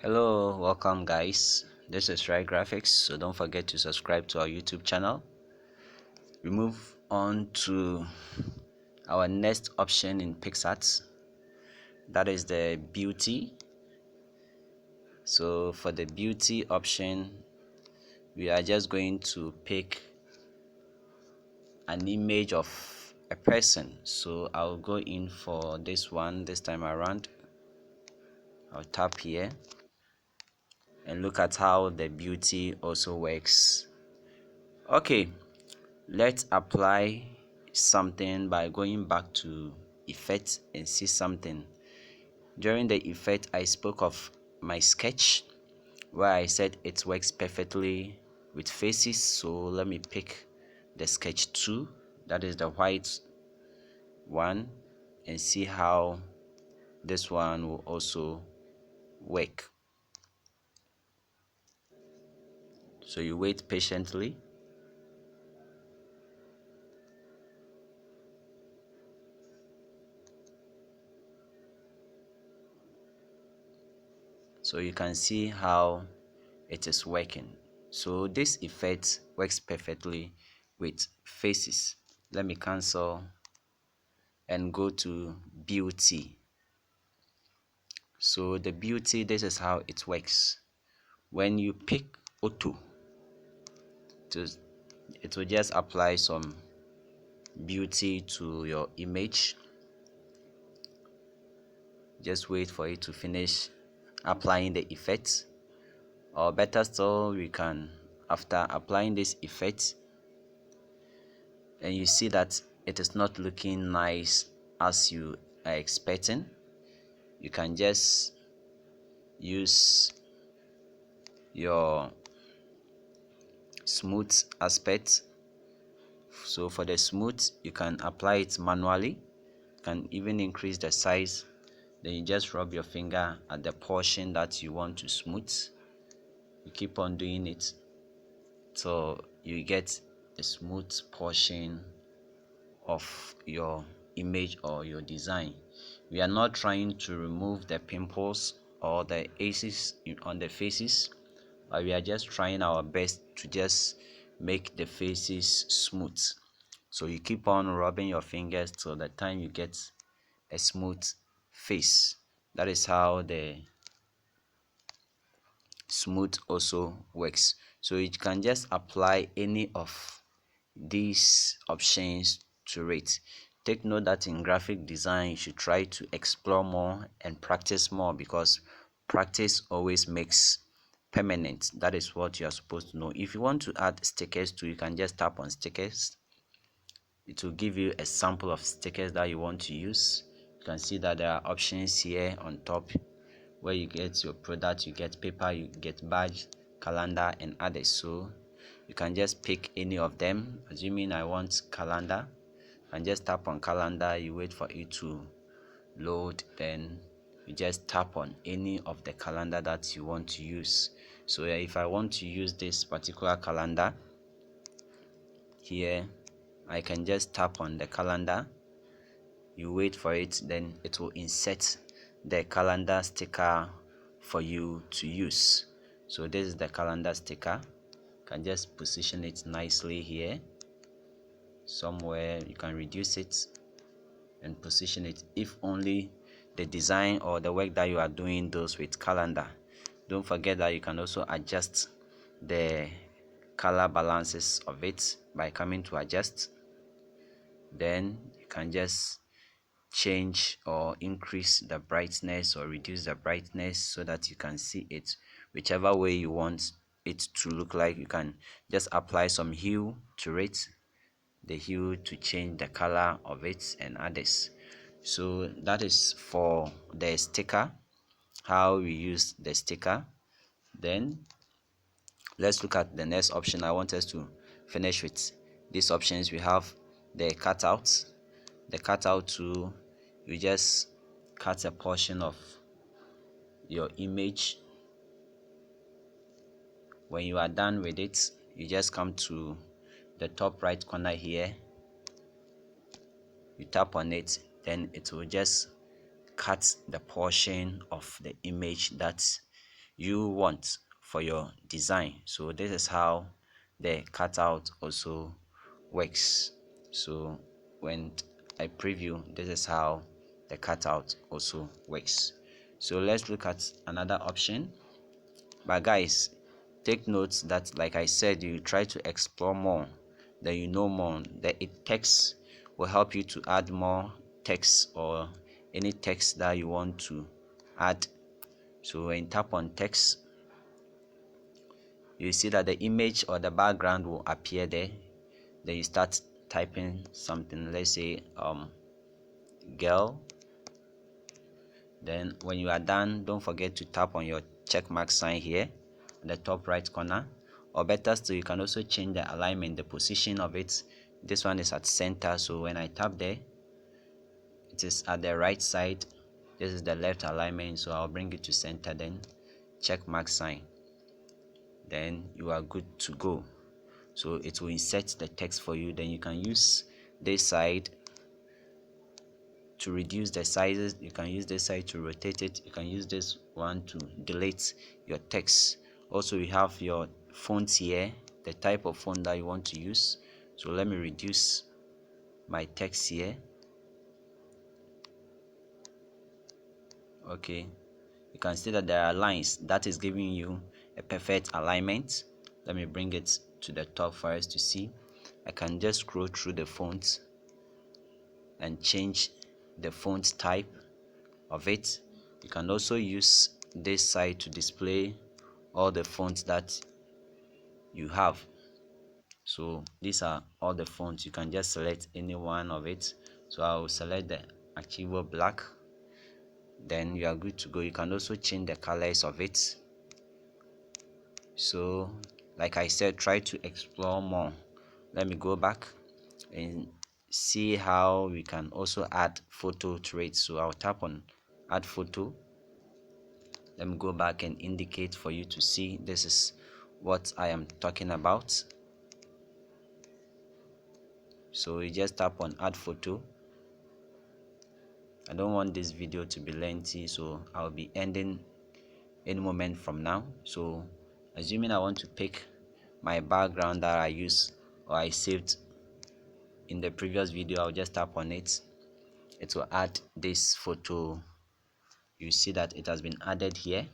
Hello, welcome guys. This is Right Graphics, so don't forget to subscribe to our YouTube channel. We move on to our next option in Picsart, that is the beauty. So for the beauty option, we are just going to pick an image of a person. So I'll go in for this one this time around. I'll tap here and look at how the beauty also works. Okay, let's apply something by going back to effect and see something. During the effect, I spoke of my sketch where I said it works perfectly with faces. So let me pick the sketch 2, that is the white one, and see how this one will also work. So you wait patiently. So you can see how it is working. So this effect works perfectly with faces. Let me cancel and go to beauty. So the beauty, this is how it works. When you pick auto, it will just apply some beauty to your image. Just wait for it to finish applying the effect, or better still, we can, after applying this effect and you see that it is not looking nice as you are expecting, you can just use your smooth aspect. So for the smooth, you can apply it manually. You can even increase the size. Then you just rub your finger at the portion that you want to smooth. You keep on doing it so you get a smooth portion of your image or your design. We are not trying to remove the pimples or the aces on the faces, but we are just trying our best to just make the faces smooth. So you keep on rubbing your fingers till the time you get a smooth face. That is how the smooth also works. So you can just apply any of these options to it. Take note that in graphic design you should try to explore more and practice more, because practice always makes permanent. That is what you are supposed to know. If you want to add stickers to, you can just tap on stickers. It will give you a sample of stickers that you want to use. You can see that there are options here on top where you get your product, you get paper, you get badge, calendar, and others. So you can just pick any of them. Assuming I want calendar, and just tap on calendar, you wait for it to load, then you just tap on any of the calendar that you want to use. So if I want to use this particular calendar here, I can just tap on the calendar, you wait for it, then it will insert the calendar sticker for you to use. So this is the calendar sticker. You can just position it nicely here somewhere. You can reduce it and position it if only the design or the work that you are doing those with calendar. Don't forget that you can also adjust the color balances of it by coming to adjust. Then you can just change or increase the brightness or reduce the brightness so that you can see it whichever way you want it to look like. You can just apply some hue to it, the hue to change the color of it and others. So that is for the sticker, how we use the sticker. Then let's look at the next option. I want us to finish with these options. We have the cutout. The cutout tool, you just cut a portion of your image. When you are done with it, you just come to the top right corner here, you tap on it, then it will just cut the portion of the image that you want for your design. So this is how the cutout also works. So when I preview, this is how the cutout also works. So let's look at another option. But guys, take notes that, like I said, you try to explore more, then you know more. The text will help you to add more text or any text that you want to add. So when you tap on text, you see that the image or the background will appear there. Then you start typing something, let's say girl. Then when you are done, don't forget to tap on your check mark sign here in the top right corner, or better still, you can also change the alignment, the position of it. This one is at center, so when I tap there, it is at the right side. This is the left alignment, so I'll bring it to center, then check mark sign, then you are good to go. So it will insert the text for you. Then you can use this side to reduce the sizes, you can use this side to rotate it, you can use this one to delete your text. Also, you have your fonts here, the type of font that you want to use. So let me reduce my text here. Okay, you can see that there are lines that is giving you a perfect alignment. Let me bring it to the top for us to see. I can just scroll through the fonts and change the font type of it. You can also use this side to display all the fonts that you have. So these are all the fonts. You can just select any one of it. So I will select the Archivo black, then you are good to go. You can also change the colors of it. So like I said, try to explore more. Let me go back and see how we can also add photo to it. So I'll tap on add photo. Let me go back and indicate for you to see this is what I am talking about. So you just tap on add photo. I don't want this video to be lengthy, so I'll be ending any moment from now. So assuming I want to pick my background that I use or I saved in the previous video, I'll just tap on it. It will add this photo. You see that it has been added here.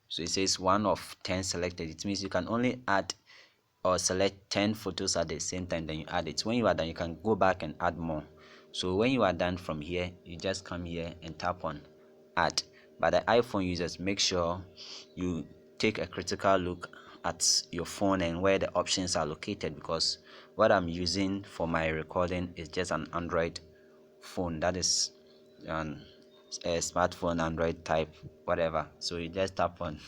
So it says 1 of 10 selected. It means you can only add or select 10 photos at the same time, then you add it. When you are done, you can go back and add more. So when you are done from here, you just come here and tap on add. But the iPhone users, make sure you take a critical look at your phone and where the options are located, because what I'm using for my recording is just an Android phone, that is a smartphone, Android type, whatever. So you just tap on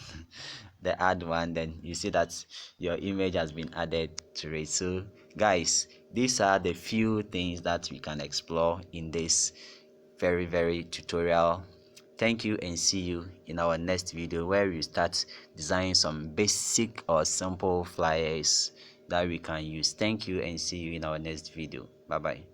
the add one, then you see that your image has been added to it. So guys, these are the few things that we can explore in this very tutorial. Thank you, and see you in our next video, where we start designing some basic or simple flyers that we can use. Thank you, and see you in our next video. Bye bye.